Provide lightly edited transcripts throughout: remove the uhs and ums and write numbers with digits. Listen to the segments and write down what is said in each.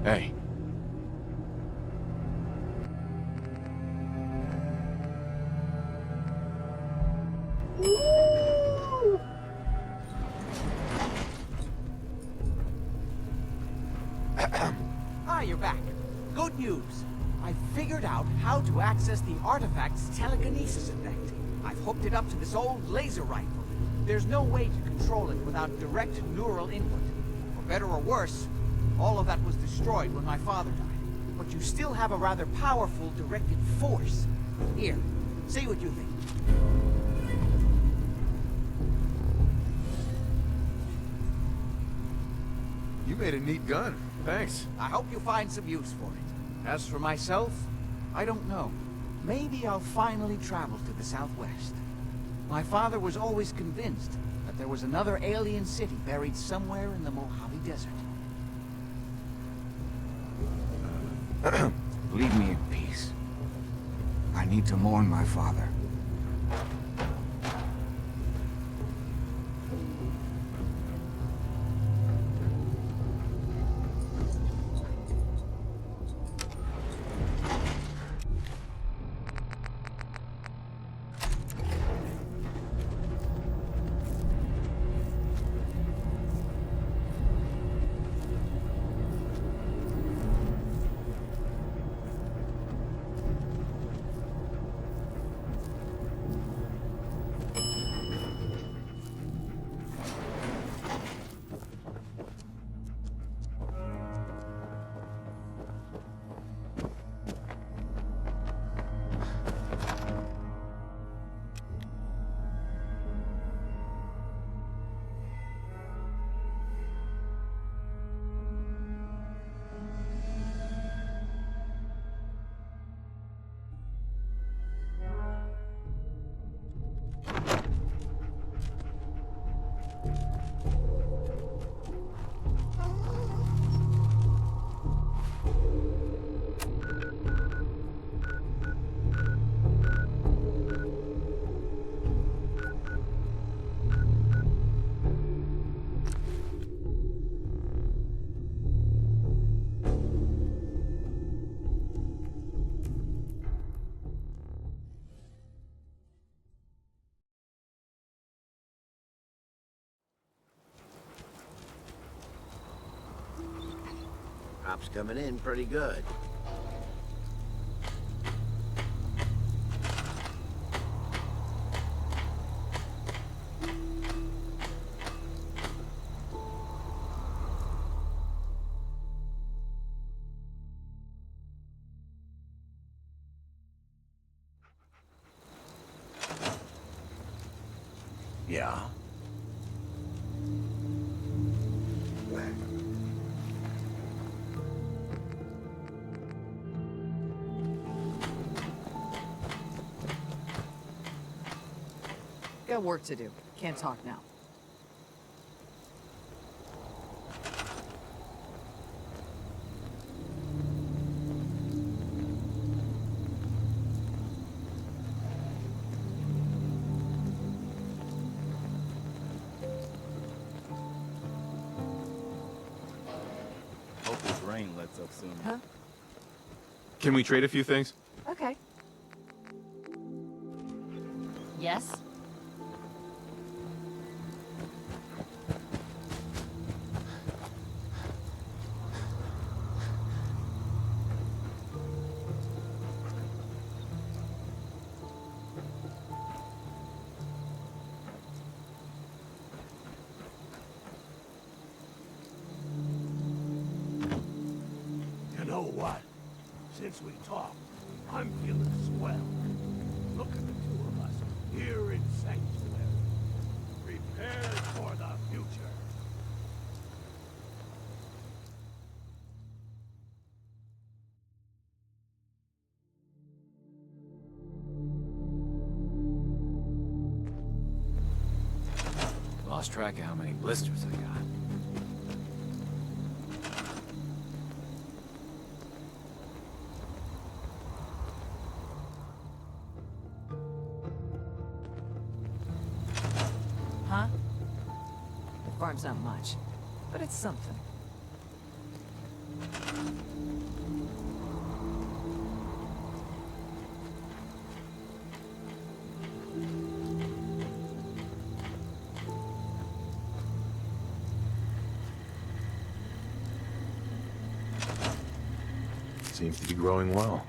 Hey. Ah, you're back. Good news. I figured out how to access the artifact's telekinesis effect. I've hooked it up to this old laser rifle. There's no way to control it without direct neural input. For better or worse, all of that was destroyed when my father died. But you still have a rather powerful directed force. Here, see what you think. You made a neat gun. Thanks. I hope you find some use for it. As for myself, I don't know. Maybe I'll finally travel to the Southwest. My father was always convinced that there was another alien city buried somewhere in the Mojave Desert. Leave me in peace. I need to mourn my father. Crop's coming in pretty good. Yeah? Got work to do. Can't talk now. Hope this rain lets up soon. Huh? Can we trade a few things? Okay. Yes? You know what? Since we talked, I'm feeling swell. Look at the two of us here in Sanctuary, prepared for the future. Lost track of how many blisters I got. Huh? The farm's not much, but it's something. Seems to be growing well.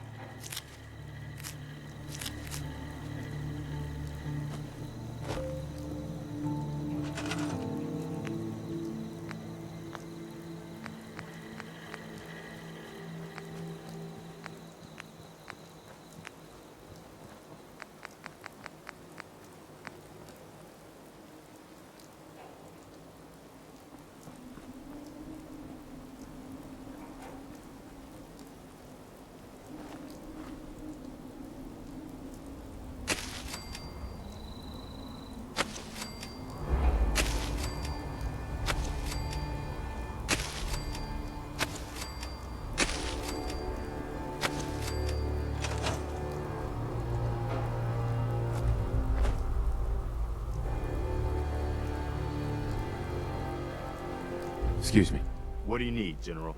Excuse me. What do you need, General?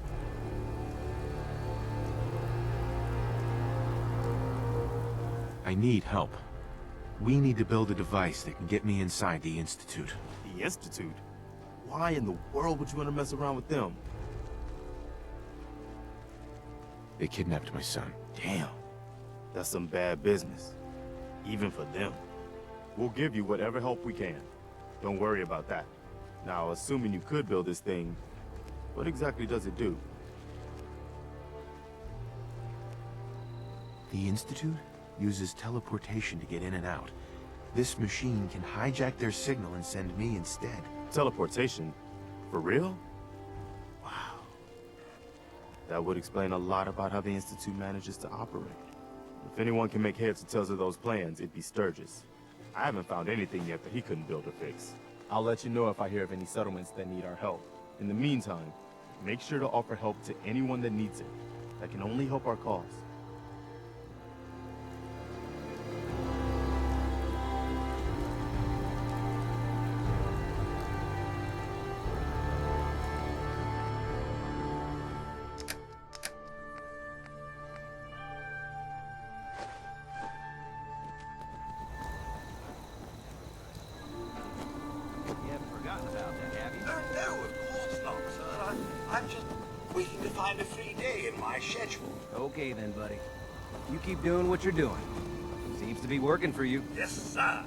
I need help. We need to build a device that can get me inside the Institute. The Institute? Why in the world would you want to mess around with them? They kidnapped my son. Damn. That's some bad business. Even for them. We'll give you whatever help we can. Don't worry about that. Now, assuming you could build this thing, what exactly does it do? The Institute uses teleportation to get in and out. This machine can hijack their signal and send me instead. Teleportation? For real? Wow. That would explain a lot about how the Institute manages to operate. If anyone can make heads or tails of those plans, it'd be Sturgis. I haven't found anything yet that he couldn't build or fix. I'll let you know if I hear of any settlements that need our help. In the meantime, make sure to offer help to anyone that needs it. That can only help our cause. You haven't forgotten about that, have you? No, of course not, sir. I'm just waiting to find a free day in my schedule. Okay then, buddy. You keep doing what you're doing. Seems to be working for you. Yes, sir.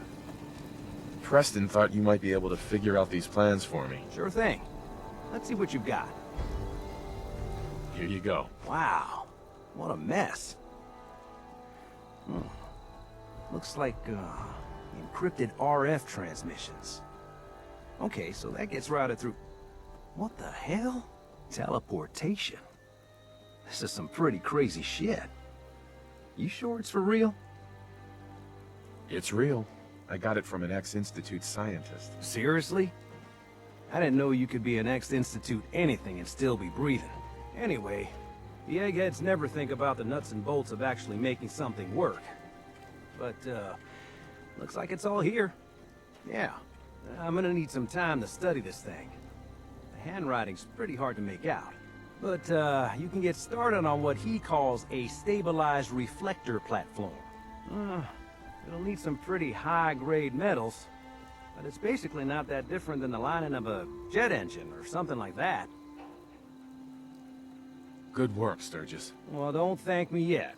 Preston thought you might be able to figure out these plans for me. Sure thing. Let's see what you've got. Here you go. Wow. What a mess. Looks like, encrypted RF transmissions. Okay, so that gets routed through... What the hell? Teleportation. This is some pretty crazy shit. You sure it's for real? It's real. I got it from an ex-Institute scientist. Seriously? I didn't know you could be an ex-Institute anything and still be breathing. Anyway, the eggheads never think about the nuts and bolts of actually making something work. But, looks like it's all here. Yeah, I'm gonna need some time to study this thing. The handwriting's pretty hard to make out. But, you can get started on what he calls a stabilized reflector platform. It'll need some pretty high-grade metals, but it's basically not that different than the lining of a jet engine or something like that. Good work, Sturgis. Well, don't thank me yet.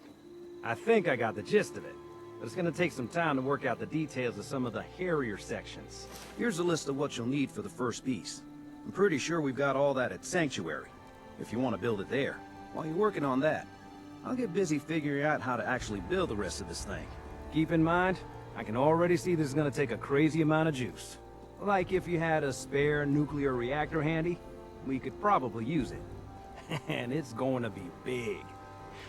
I think I got the gist of it, but it's gonna take some time to work out the details of some of the hairier sections. Here's a list of what you'll need for the first piece. I'm pretty sure we've got all that at Sanctuary, if you want to build it there. While you're working on that, I'll get busy figuring out how to actually build the rest of this thing. Keep in mind, I can already see this is gonna take a crazy amount of juice. Like if you had a spare nuclear reactor handy, we could probably use it. And it's going to be big.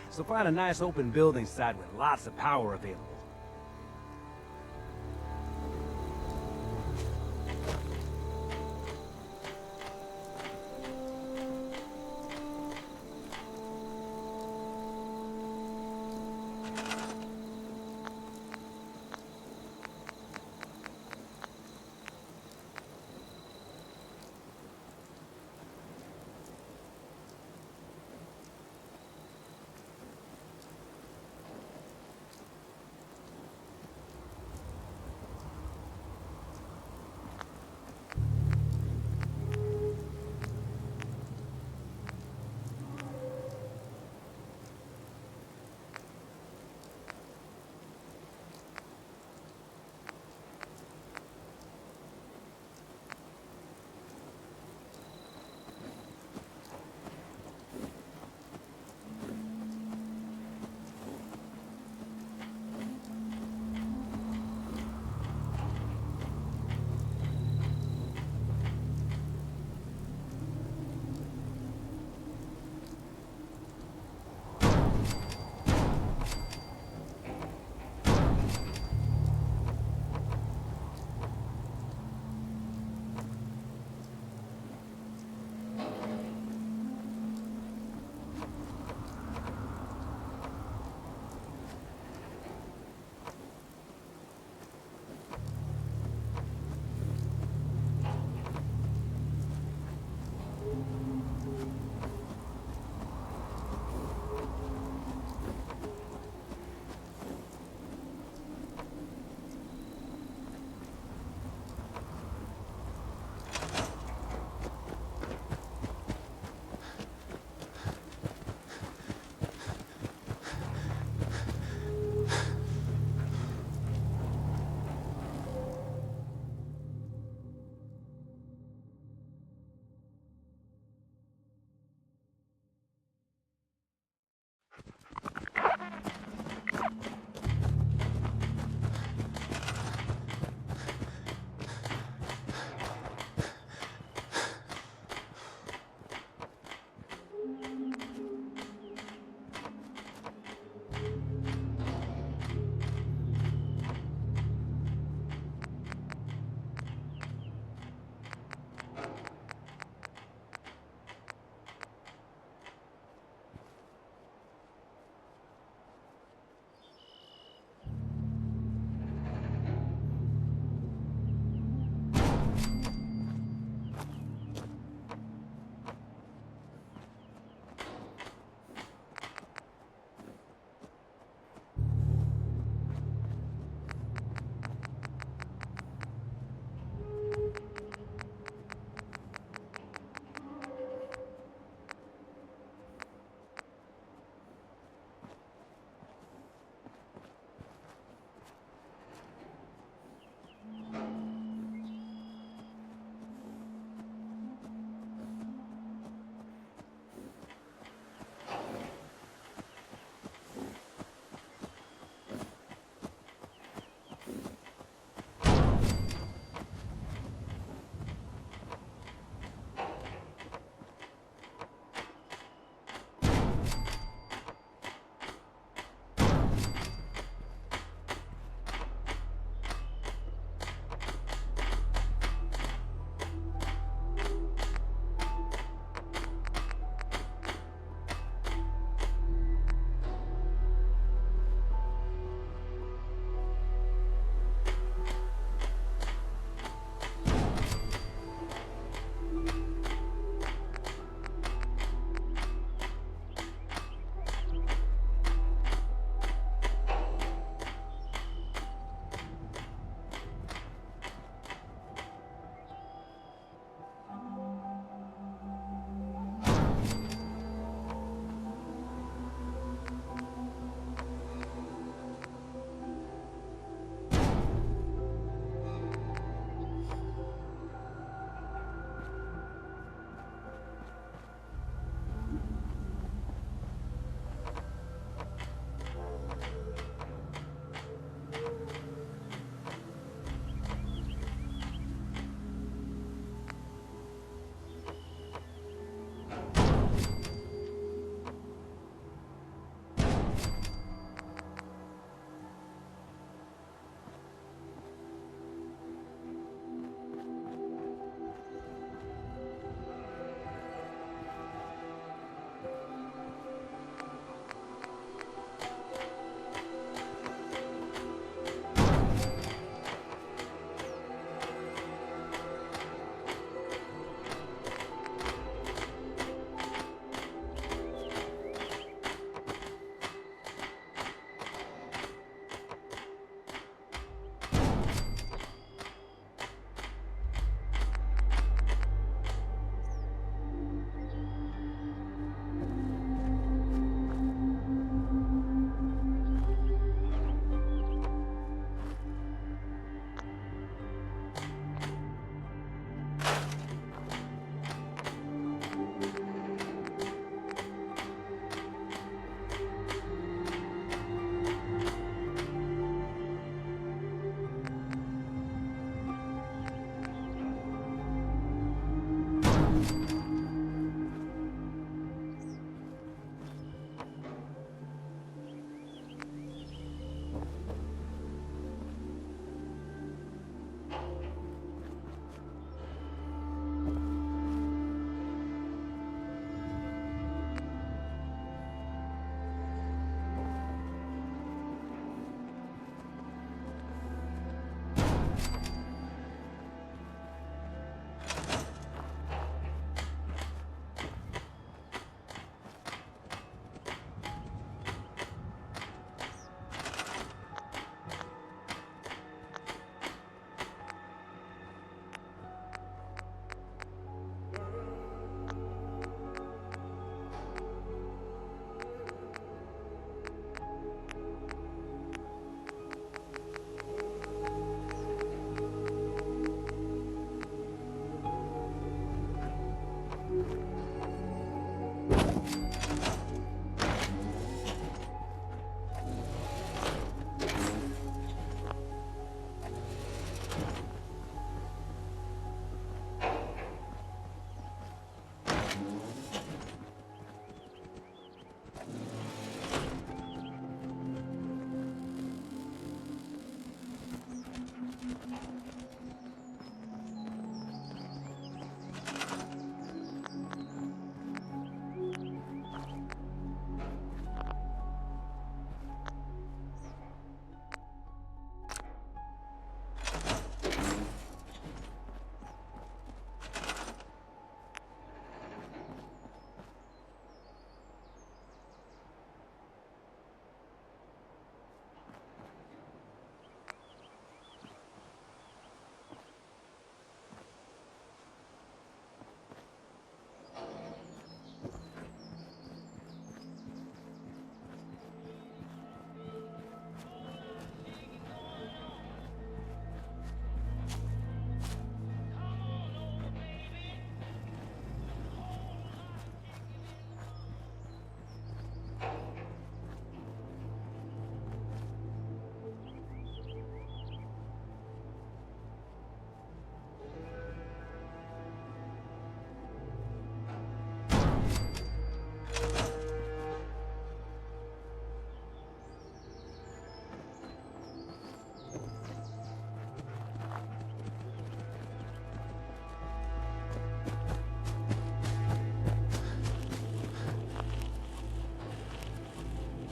So find a nice open building site with lots of power available.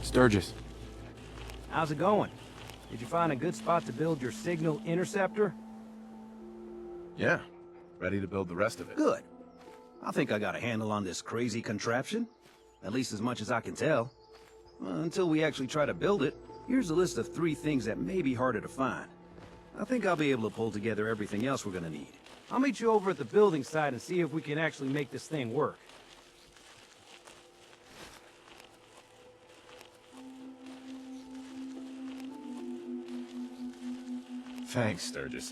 Sturgis. How's it going? Did you find a good spot to build your signal interceptor? Yeah. Ready to build the rest of it. Good. I think I got a handle on this crazy contraption. At least as much as I can tell. Until we actually try to build it, here's a list of 3 things that may be harder to find. I think I'll be able to pull together everything else we're gonna need. I'll meet you over at the building site and see if we can actually make this thing work. Thanks, Sturgis.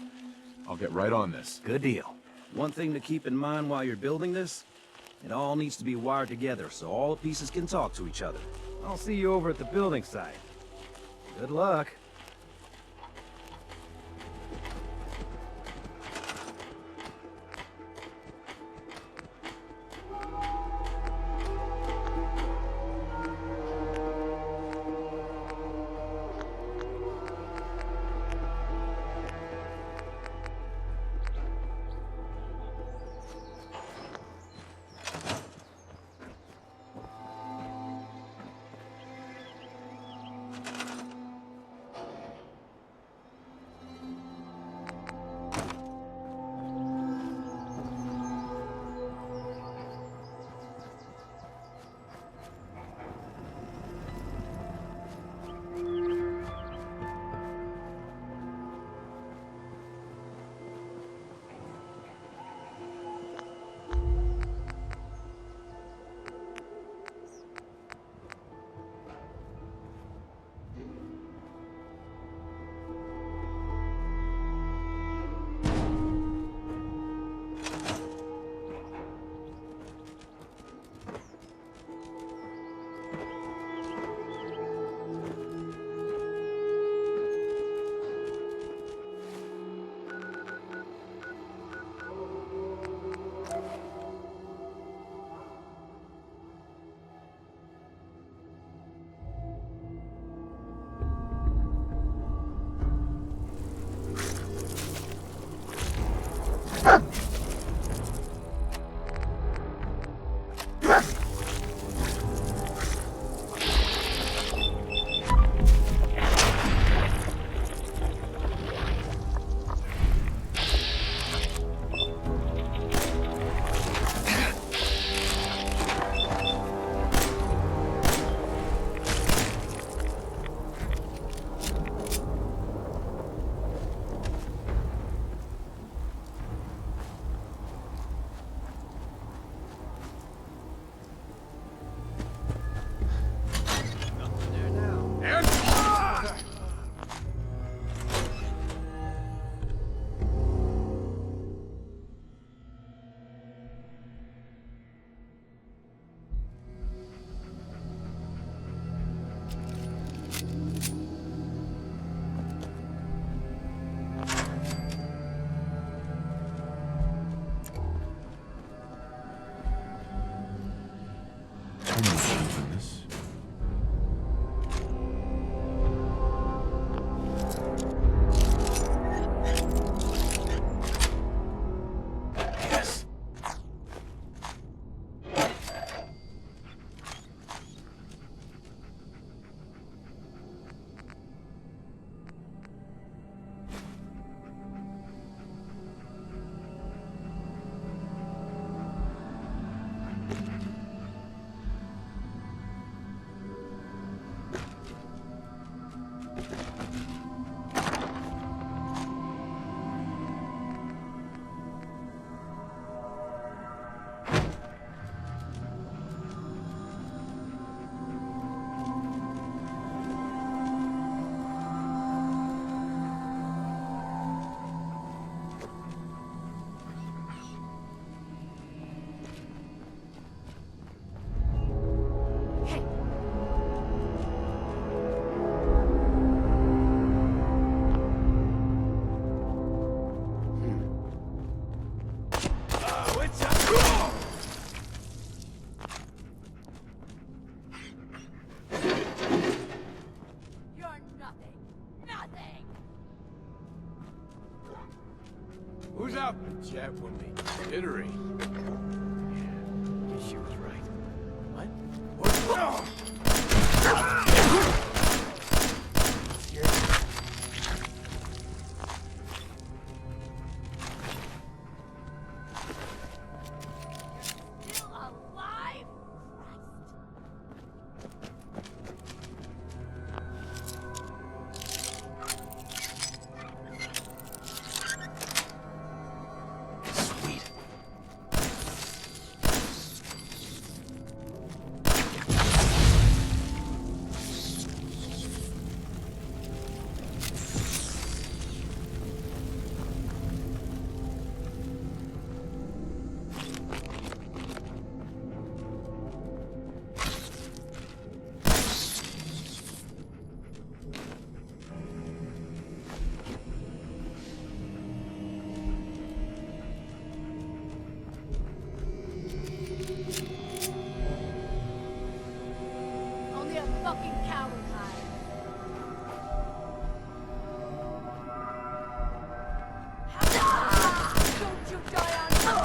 I'll get right on this. Good deal. One thing to keep in mind while you're building this, it all needs to be wired together so all the pieces can talk to each other. I'll see you over at the building site. Good luck. Who's out to chat with me? Jittery. Yeah, guess she was right. What? What? fucking coward hide. Don't you die on me!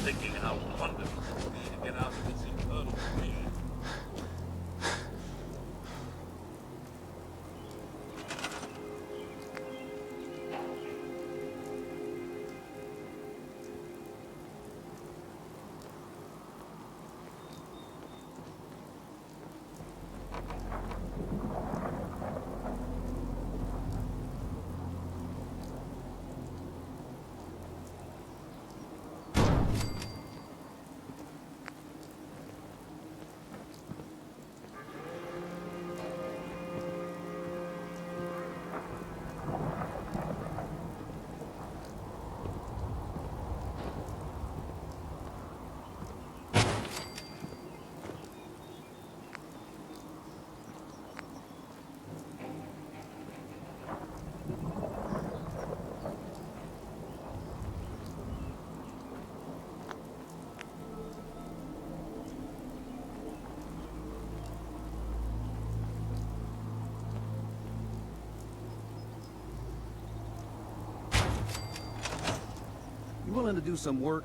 Thinking how wonderful it would be to get out of this infernal prison. You willing to do some work?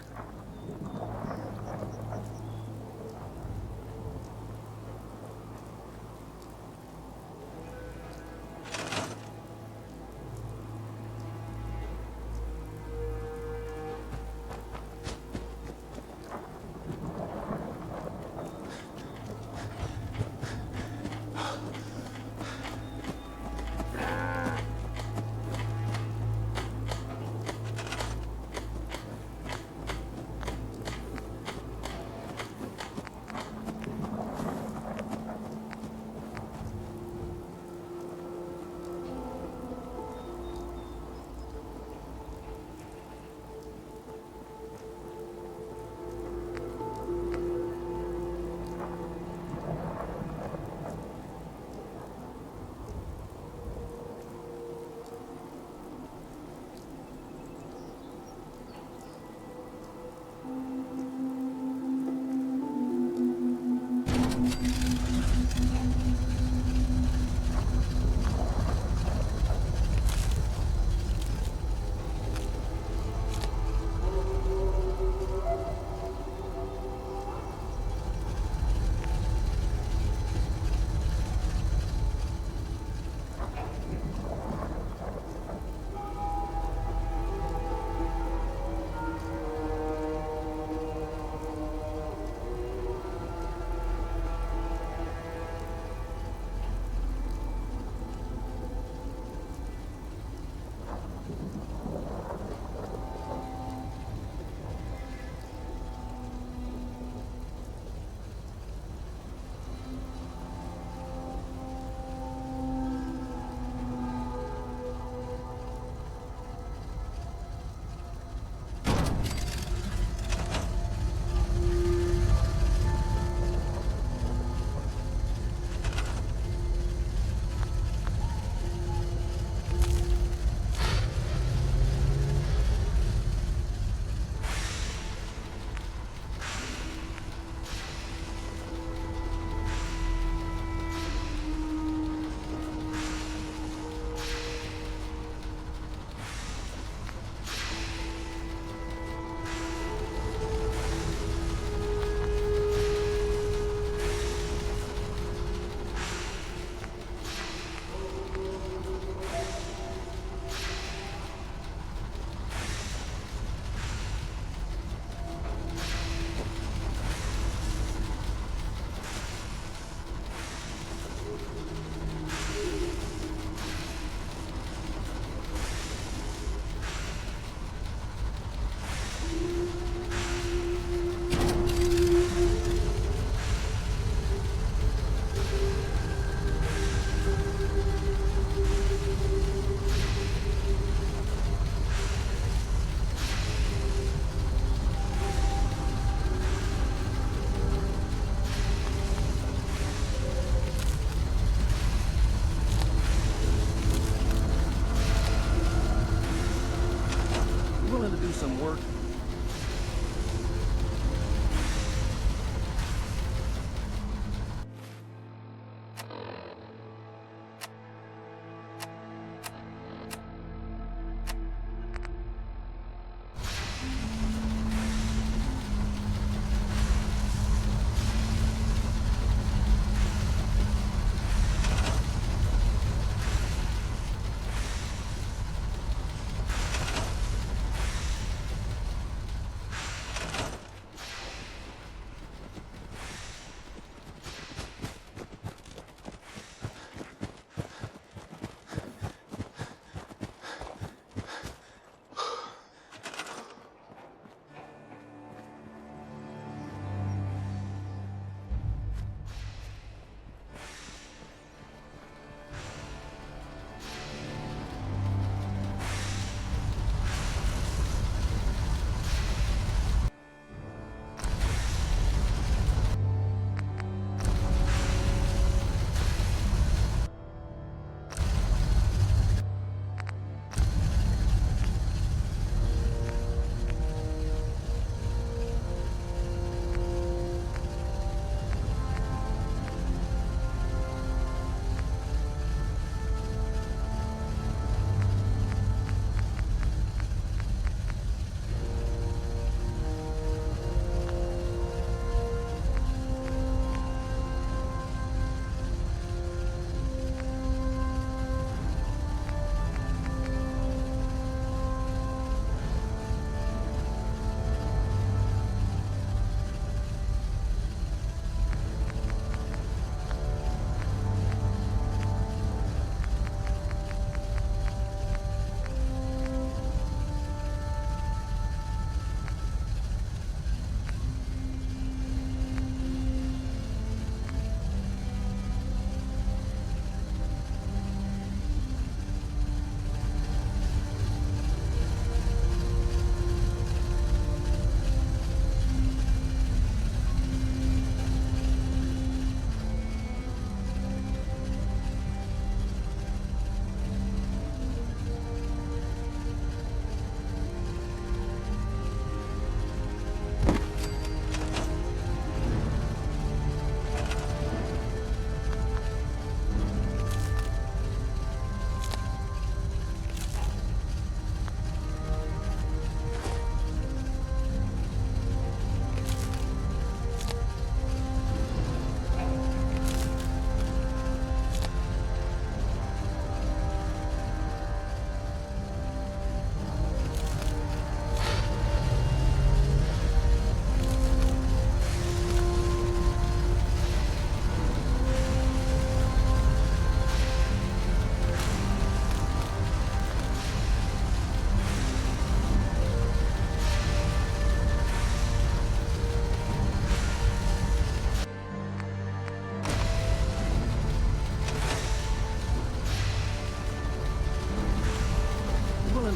some work.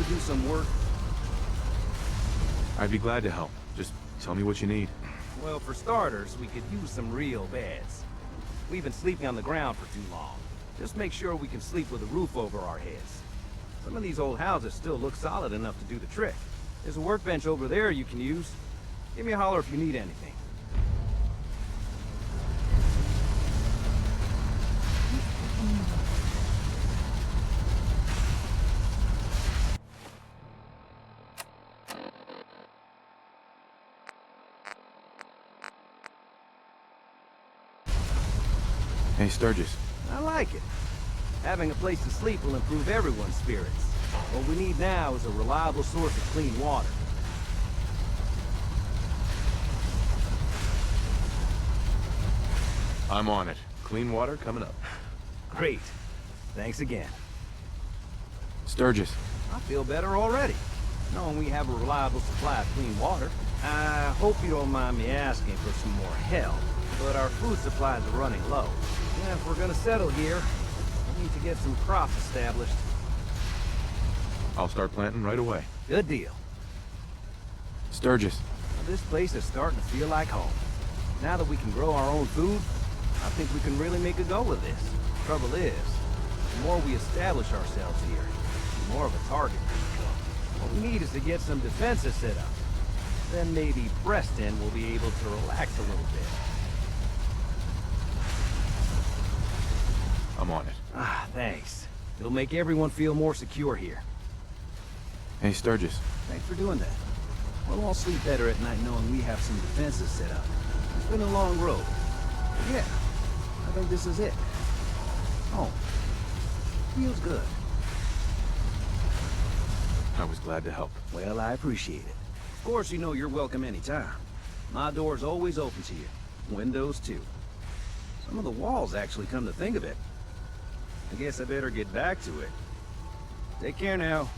to do some work? I'd be glad to help. Just tell me what you need. Well, for starters, we could use some real beds. We've been sleeping on the ground for too long. Just make sure we can sleep with a roof over our heads. Some of these old houses still look solid enough to do the trick. There's a workbench over there you can use. Give me a holler if you need anything. Hey, Sturgis. I like it. Having a place to sleep will improve everyone's spirits. What we need now is a reliable source of clean water. I'm on it. Clean water coming up. Great. Thanks again. Sturgis. I feel better already, knowing we have a reliable supply of clean water. I hope you don't mind me asking for some more help, but our food supplies are running low. And if we're gonna settle here, we need to get some crops established. I'll start planting right away. Good deal. Sturgis. Well, this place is starting to feel like home. Now that we can grow our own food, I think we can really make a go of this. Trouble is, the more we establish ourselves here, the more of a target we become. What we need is to get some defenses set up. Then maybe Preston will be able to relax a little bit. I'm on it. Ah, thanks. It'll make everyone feel more secure here. Hey, Sturgis. Thanks for doing that. We'll all sleep better at night knowing we have some defenses set up. It's been a long road. But yeah, I think this is it. Home. Feels good. I was glad to help. Well, I appreciate it. Of course, you know you're welcome anytime. My door's always open to you. Windows, too. Some of the walls, actually, come to think of it. I guess I better get back to it. Take care now.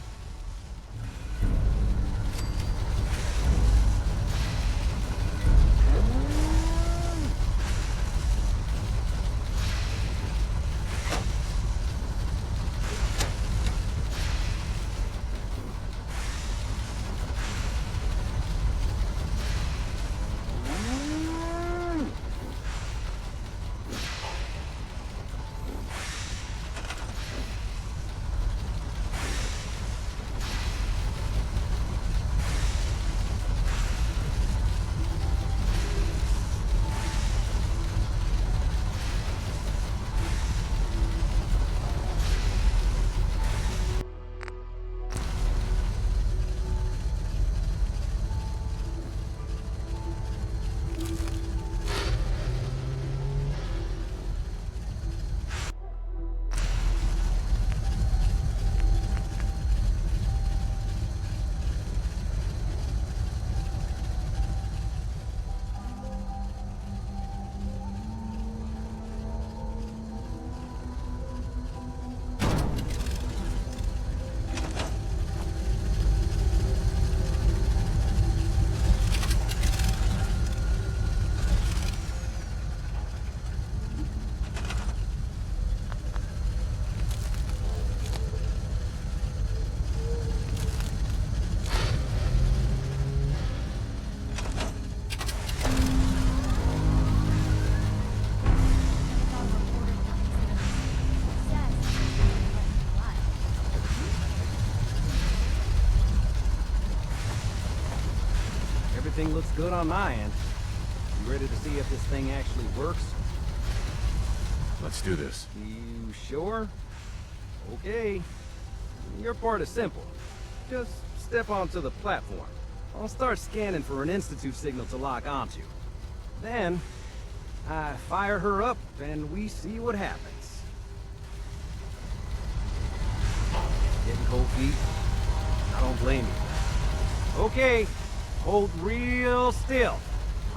Everything looks good on my end. You ready to see if this thing actually works? Let's do this. You sure? Okay. Your part is simple. Just step onto the platform. I'll start scanning for an Institute signal to lock onto. Then, I fire her up and we see what happens. Getting cold feet? I don't blame you. Okay, hold real still.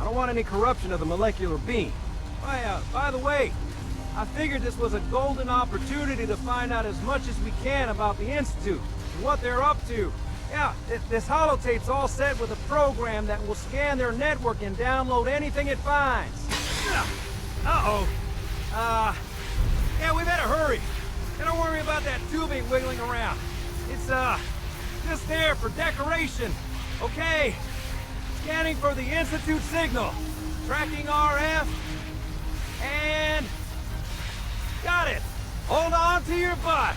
I don't want any corruption of the molecular beam. By the way, I figured this was a golden opportunity to find out as much as we can about the Institute and what they're up to. Yeah, this holotape's all set with a program that will scan their network and download anything it finds. Uh-oh. Yeah, we better hurry. And don't worry about that tubing wiggling around. It's Just there for decoration. Okay. Scanning for the Institute signal. Tracking RF. And... got it! Hold on to your butt!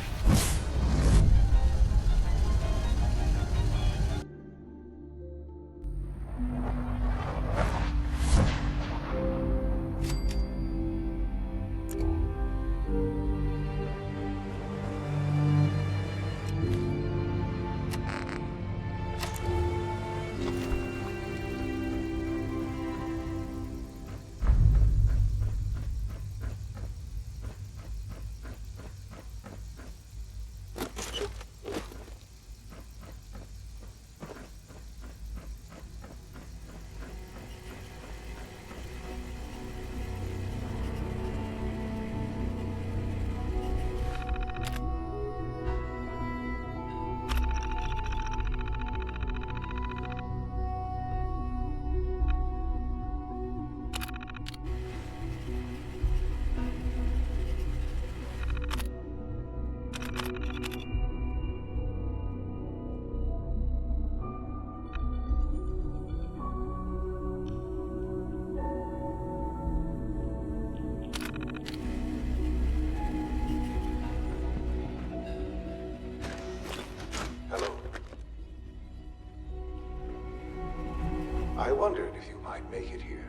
I wondered if you might make it here.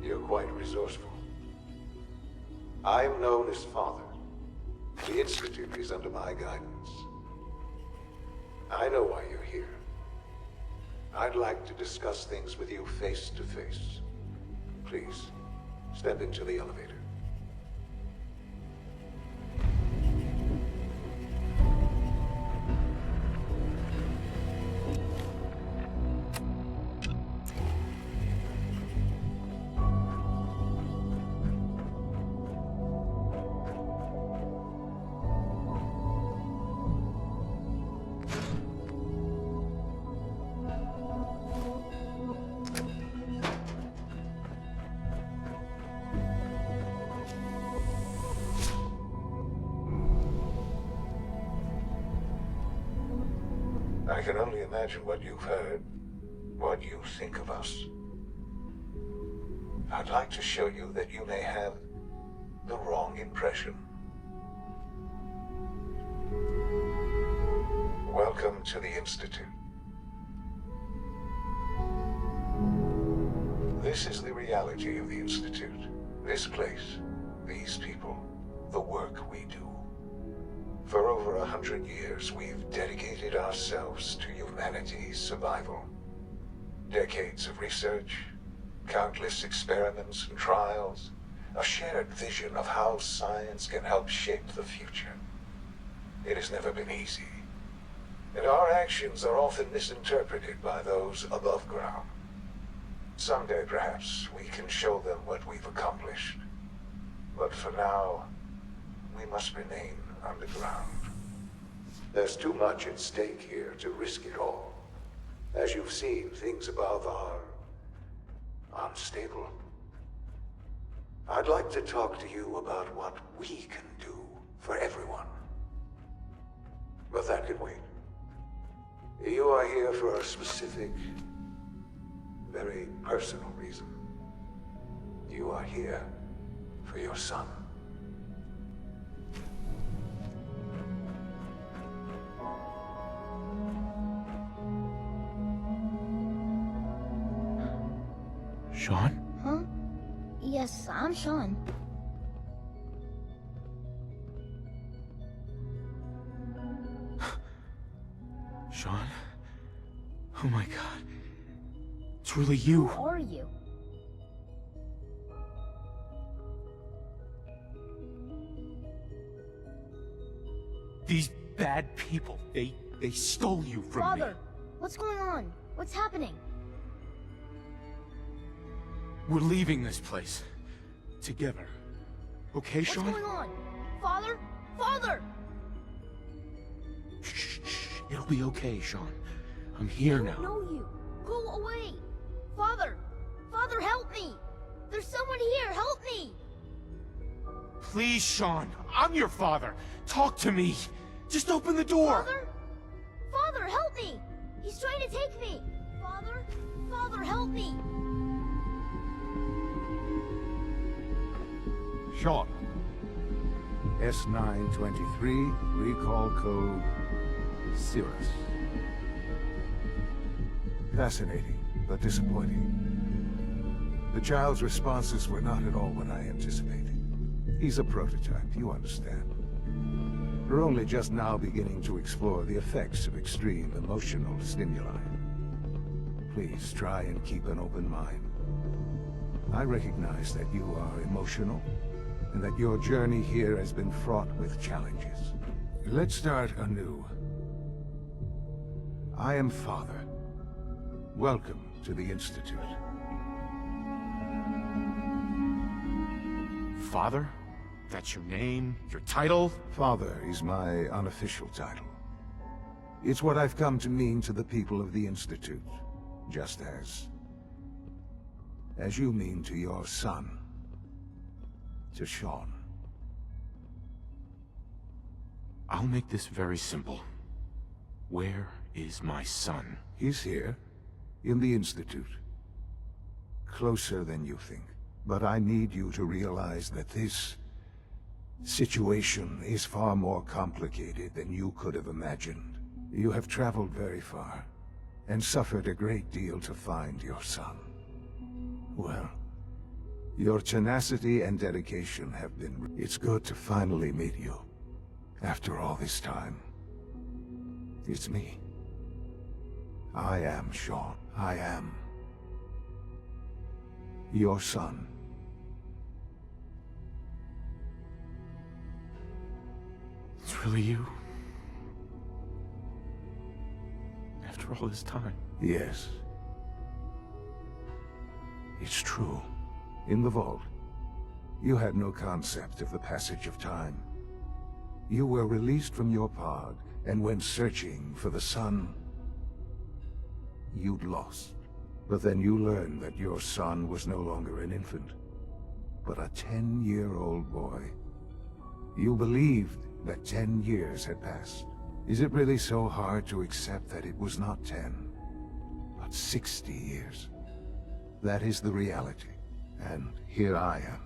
You're quite resourceful. I'm known as Father. The Institute is under my guidance. I know why you're here. I'd like to discuss things with you face to face. Please, step into the elevator. I can only imagine what you've heard, what you think of us. I'd like to show you that you may have the wrong impression. Welcome to the Institute. This is the reality of the Institute. This place, these people, the work we do. For over 100 years, we've dedicated ourselves to humanity's survival. Decades of research, countless experiments and trials, a shared vision of how science can help shape the future. It has never been easy, and our actions are often misinterpreted by those above ground. Someday, perhaps, we can show them what we've accomplished. But for now, we must remain underground. There's too much at stake here to risk it all. As you've seen, things above are unstable. I'd like to talk to you about what we can do for everyone. But that can wait. You are here for a specific, very personal reason. You are here for your son. Sean? Huh? Yes, I'm Sean. Sean? Oh my god. It's really you. Who are you? These bad people, they stole you from me. Father, what's going on? What's happening? We're leaving this place. Together. Okay, Sean? What's going on? Father? Father! Shh. It'll be okay, Sean. I'm here I now. don't know you. Go away! Father! Father, help me! There's someone here! Help me! Please, Sean. I'm your father. Talk to me. Just open the door. Father? Father, help He's trying to take me! Father? Father, help me! Sean. S923, recall code Cirrus. Fascinating, but disappointing. The child's responses were not at all what I anticipated. He's a prototype, you understand. We're only just now beginning to explore the effects of extreme emotional stimuli. Please try and keep an open mind. I recognize that you are emotional, and that your journey here has been fraught with challenges. Let's start anew. I am Father. Welcome to the Institute. Father? That's your name? Your title? Father is my unofficial title. It's what I've come to mean to the people of the Institute, just as you mean to your son, to Sean. I'll make this very simple. Where is my son? He's here, in the Institute. Closer than you think. But I need you to realize that this situation is far more complicated than you could have imagined. You have traveled very far, and suffered a great deal to find your son. Well, your tenacity and dedication have been... It's good to finally meet you. After all this time. It's me. I am Sean. I am your son. It's really you? After all this time? Yes. It's true. In the vault, you had no concept of the passage of time. You were released from your pod, and went searching for the son you'd lost. But then you learned that your son was no longer an infant, but a 10-year-old boy. You believed that 10 years had passed. Is it really so hard to accept that it was not 10, but 60 years? That is the reality, and here I am.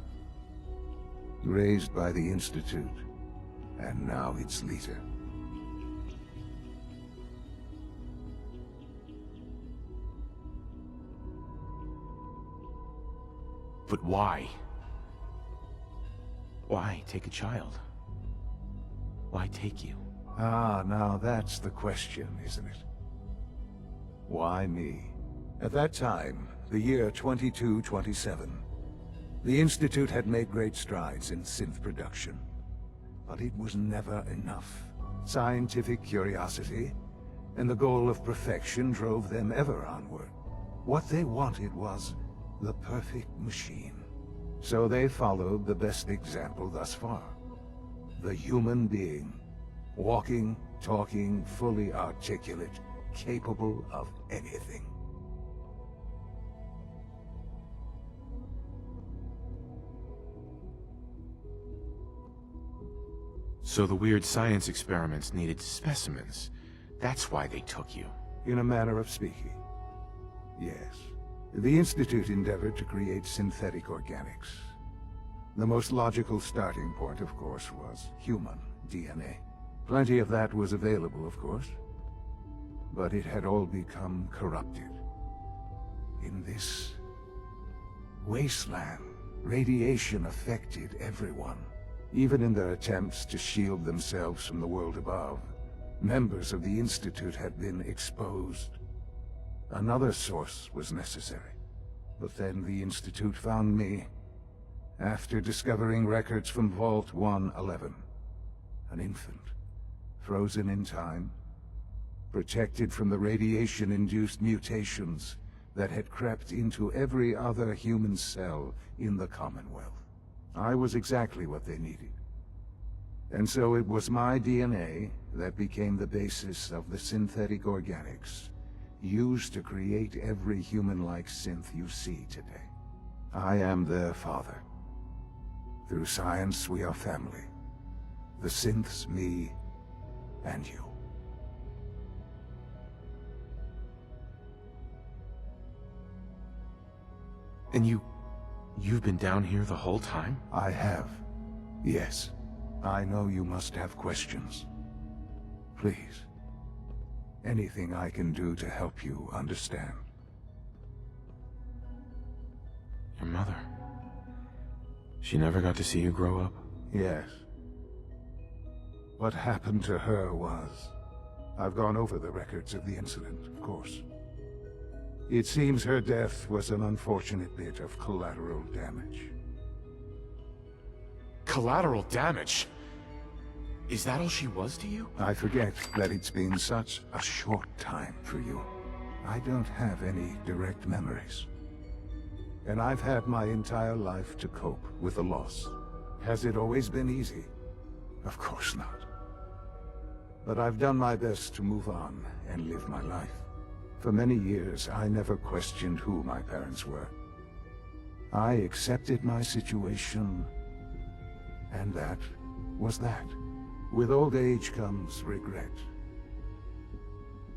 Raised by the Institute, and now its leader. But why? Why take a child? Why take you? Ah, now that's the question, isn't it? Why me? At that time, the year 2227, the Institute had made great strides in synth production. But it was never enough. Scientific curiosity and the goal of perfection drove them ever onward. What they wanted was the perfect machine. So they followed the best example thus far. The human being. Walking, talking, fully articulate, capable of anything. So the weird science experiments needed specimens. That's why they took you. In a manner of speaking. Yes. The Institute endeavored to create synthetic organics. The most logical starting point, of course, was human DNA. Plenty of that was available, of course. But it had all become corrupted. In this wasteland, radiation affected everyone. Even in their attempts to shield themselves from the world above, members of the Institute had been exposed. Another source was necessary. But then the Institute found me, after discovering records from Vault 111. An infant, frozen in time, protected from the radiation-induced mutations that had crept into every other human cell in the Commonwealth. I was exactly what they needed. And so it was my DNA that became the basis of the synthetic organics used to create every human-like synth you see today. I am their father. Through science, we are family. The synths, me, and you. And you've been down here the whole time? I have. Yes. I know you must have questions. Please. Anything I can do to help you understand. Your mother. She never got to see you grow up? Yes. What happened to her was... I've gone over the records of the incident, of course. It seems her death was an unfortunate bit of collateral damage. Collateral damage? Is that all she was to you? I forget that it's been such a short time for you. I don't have any direct memories. And I've had my entire life to cope with the loss. Has it always been easy? Of course not. But I've done my best to move on and live my life. For many years, I never questioned who my parents were. I accepted my situation, and that was that. With old age comes regret.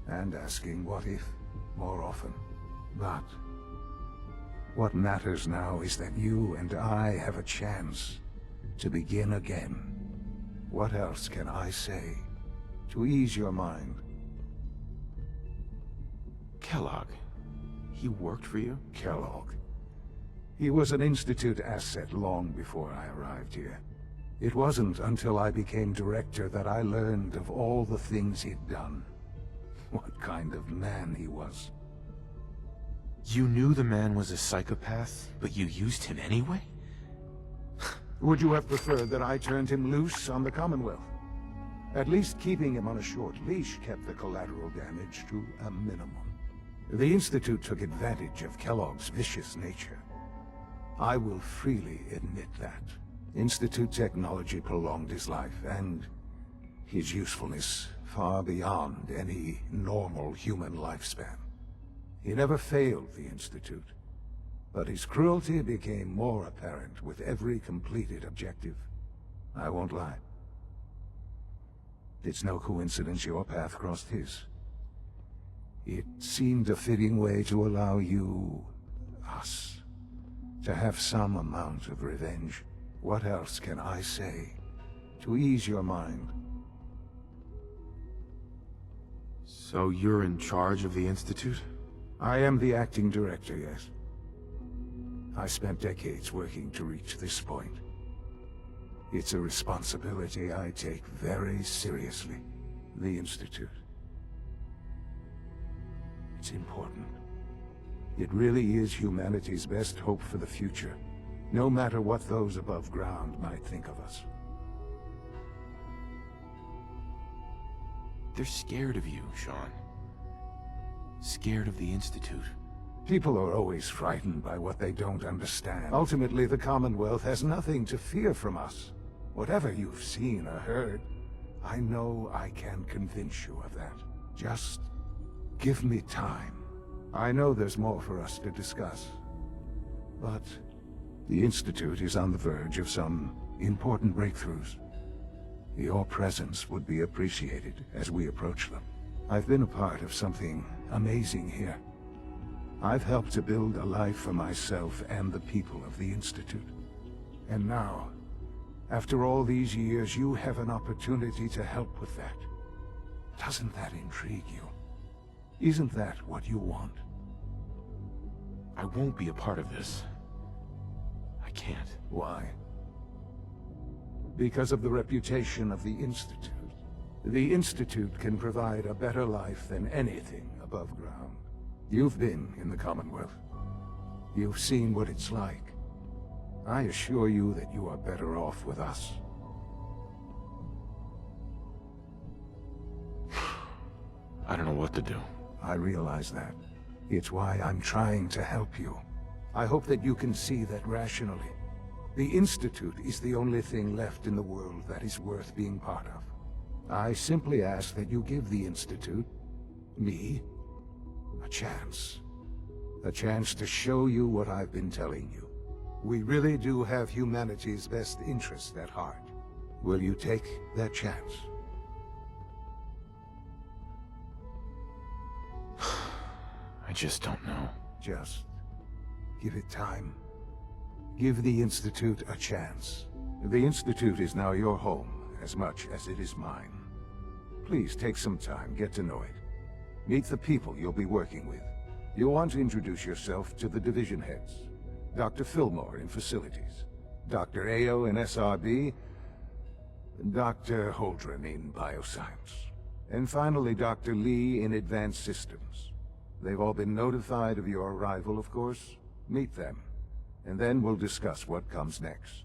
And asking what if more often. But what matters now is that you and I have a chance to begin again. What else can I say to ease your mind? Kellogg. He worked for you? Kellogg. He was an Institute asset long before I arrived here. It wasn't until I became director that I learned of all the things he'd done. What kind of man he was. You knew the man was a psychopath, but you used him anyway? Would you have preferred that I turned him loose on the Commonwealth? At least keeping him on a short leash kept the collateral damage to a minimum. The Institute took advantage of Kellogg's vicious nature. I will freely admit that. Institute technology prolonged his life, and his usefulness far beyond any normal human lifespan. He never failed the Institute, but his cruelty became more apparent with every completed objective. I won't lie. It's no coincidence your path crossed his. It seemed a fitting way to allow you, us, to have some amount of revenge. What else can I say to ease your mind? So you're in charge of the Institute? I am the acting director, yes. I spent decades working to reach this point. It's a responsibility I take very seriously. The Institute. It's important. It really is humanity's best hope for the future, no matter what those above ground might think of us. They're scared of you, Sean. Scared of the Institute. People are always frightened by what they don't understand. Ultimately, the Commonwealth has nothing to fear from us. Whatever you've seen or heard, I know I can convince you of that. Just give me time. I know there's more for us to discuss. But the Institute is on the verge of some important breakthroughs. Your presence would be appreciated as we approach them. I've been a part of something amazing here. I've helped to build a life for myself and the people of the Institute. And now, after all these years, you have an opportunity to help with that. Doesn't that intrigue you? Isn't that what you want? I won't be a part of this. I can't. Why? Because of the reputation of the Institute. The Institute can provide a better life than anything above ground. You've been in the Commonwealth. You've seen what it's like. I assure you that you are better off with us. I don't know what to do. I realize that. It's why I'm trying to help you. I hope that you can see that rationally. The Institute is the only thing left in the world that is worth being part of. I simply ask that you give the Institute, me, a chance. A chance to show you what I've been telling you. We really do have humanity's best interest at heart. Will you take that chance? I just don't know. Just Give it time. Give the Institute a chance. The Institute is now your home, as much as it is mine. Please take some time, get to know it. Meet the people you'll be working with. You'll want to introduce yourself to the division heads. Dr. Fillmore in Facilities, Dr. Ao in SRB, Dr. Holdren in Bioscience, and finally Dr. Lee in Advanced Systems. They've all been notified of your arrival, of course. Meet them, and then we'll discuss what comes next.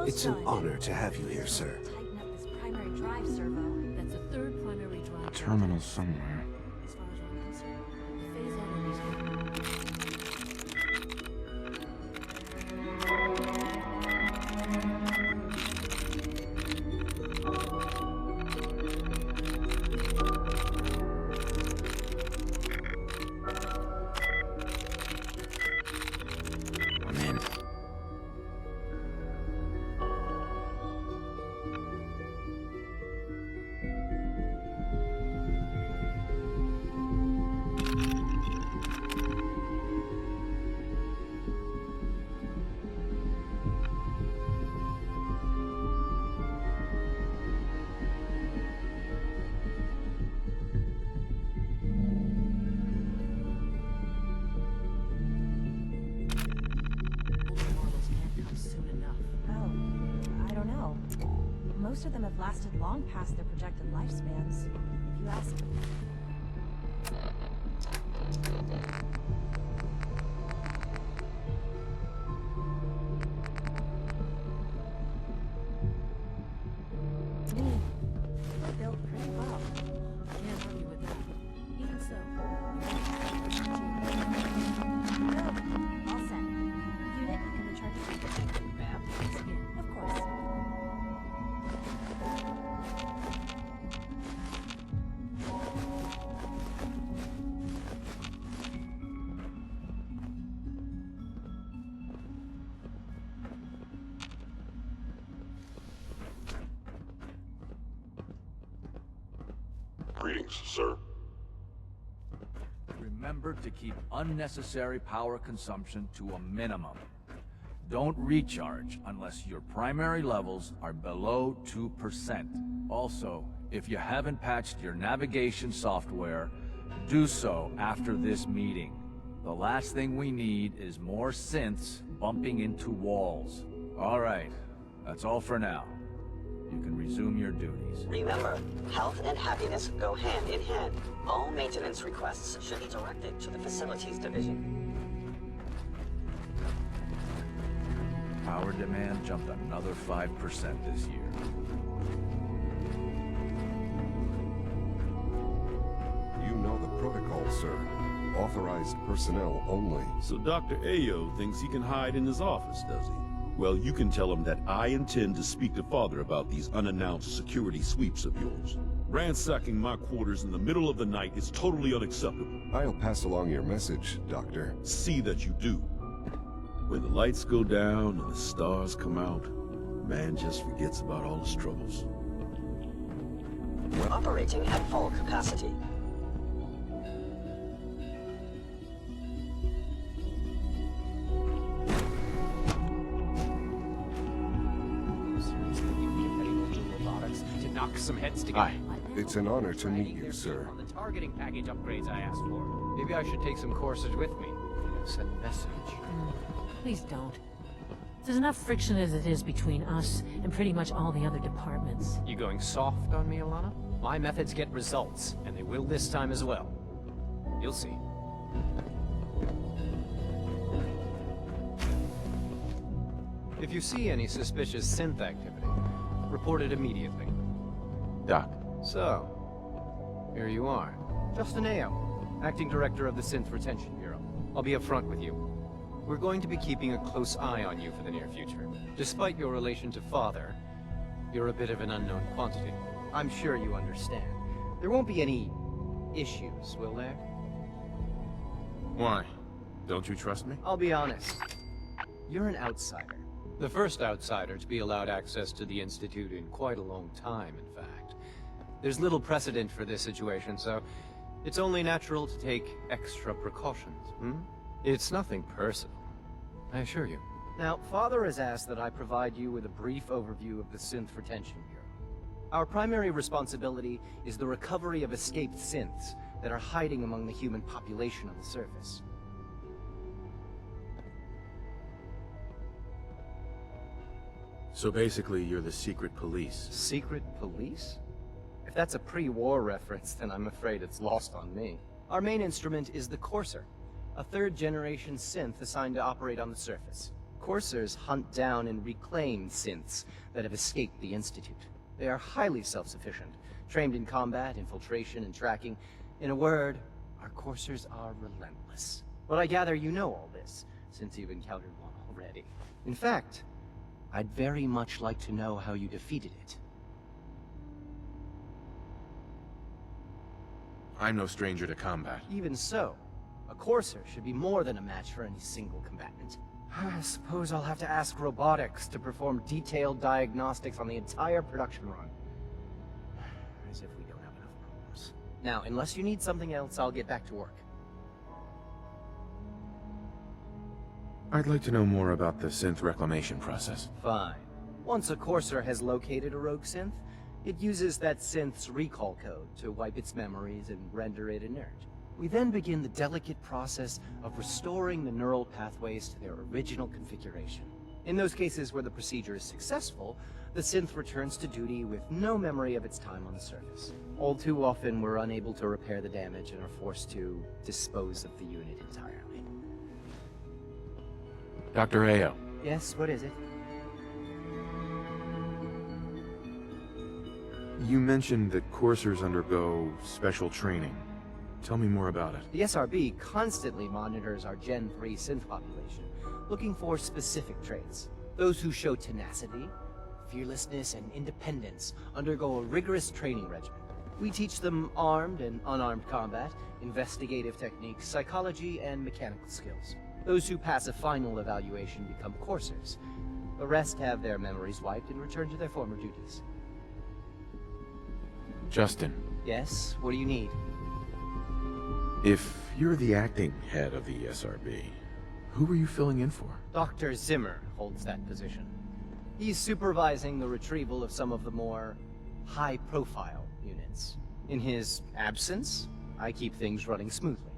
Almost It's an done. honor to have you here, sir. Tighten up this primary drive servo. That's a third primary drive. Terminal somewhere. As far as I'm concerned, the phase out on these. I'm in. Models can't come soon enough. Oh, I don't know. Most of them have lasted long past their projected lifespans, if you ask me. They're built pretty well. Can't argue with that. Even so, No, all set. Unit in the charge. ma'am, once again. Of course. Greetings, sir. Remember to keep unnecessary power consumption to a minimum. Don't recharge unless your primary levels are below 2%. Also, if you haven't patched your navigation software, do so after this meeting. The last thing we need is more synths bumping into walls. All right, that's all for now. You can resume your duties. Remember, health and happiness go hand in hand. All maintenance requests should be directed to the Facilities Division. Power demand jumped another 5% this year. You know the protocol, sir. Authorized personnel only. So Dr. Ayo thinks he can hide in his office, does he? Well, you can tell him that I intend to speak to Father about these unannounced security sweeps of yours. Ransacking my quarters in the middle of the night is totally unacceptable. I'll pass along your message, Doctor. See that you do. When the lights go down and the stars come out, man just forgets about all his troubles. We're operating at full capacity. To knock some heads together. Hi. It's an honor to meet you, sir. On the targeting package upgrades I asked for. Maybe I should take some courses with me. Send a message. Please don't. There's enough friction as it is between us and pretty much all the other departments. You going soft on me, Alana? My methods get results, and they will this time as well. You'll see. If you see any suspicious synth activity, report it immediately. Doc. So, here you are. Justin Ayo, Acting Director of the Synth Retention Bureau. I'll be upfront with you. We're going to be keeping a close eye on you for the near future. Despite your relation to Father, you're a bit of an unknown quantity. I'm sure you understand. There won't be any issues, will there? Why? Don't you trust me? I'll be honest. You're an outsider. The first outsider to be allowed access to the Institute in quite a long time, in fact. There's little precedent for this situation, so it's only natural to take extra precautions, It's nothing personal, I assure you. Now, Father has asked that I provide you with a brief overview of the Synth Retention Bureau. Our primary responsibility is the recovery of escaped synths that are hiding among the human population on the surface. So basically, you're the secret police. Secret police? If that's a pre-war reference, then I'm afraid it's lost on me. Our main instrument is the Courser, a third-generation synth assigned to operate on the surface. Coursers hunt down and reclaim synths that have escaped the Institute. They are highly self-sufficient, trained in combat, infiltration, and tracking. In a word, our coursers are relentless. But I gather you know all this, since you've encountered one already. In fact, I'd very much like to know how you defeated it. I'm no stranger to combat. Even so, a courser should be more than a match for any single combatant. I suppose I'll have to ask robotics to perform detailed diagnostics on the entire production run. As if we don't have enough problems. Now, unless you need something else, I'll get back to work. I'd like to know more about the synth reclamation process. Fine. Once a courser has located a rogue synth, it uses that synth's recall code to wipe its memories and render it inert. We then begin the delicate process of restoring the neural pathways to their original configuration. In those cases where the procedure is successful, the synth returns to duty with no memory of its time on the surface. All too often, we're unable to repair the damage and are forced to dispose of the unit entirely. Dr. Ayo. Yes, what is it? You mentioned that coursers undergo special training. Tell me more about it. The SRB constantly monitors our Gen 3 synth population, looking for specific traits. Those who show tenacity, fearlessness, and independence undergo a rigorous training regimen. We teach them armed and unarmed combat, investigative techniques, psychology, and mechanical skills. Those who pass a final evaluation become coursers. The rest have their memories wiped and return to their former duties. Justin. Yes? What do you need? If you're the acting head of the SRB, who were you filling in for? Dr. Zimmer holds that position. He's supervising the retrieval of some of the more high-profile units. In his absence, I keep things running smoothly.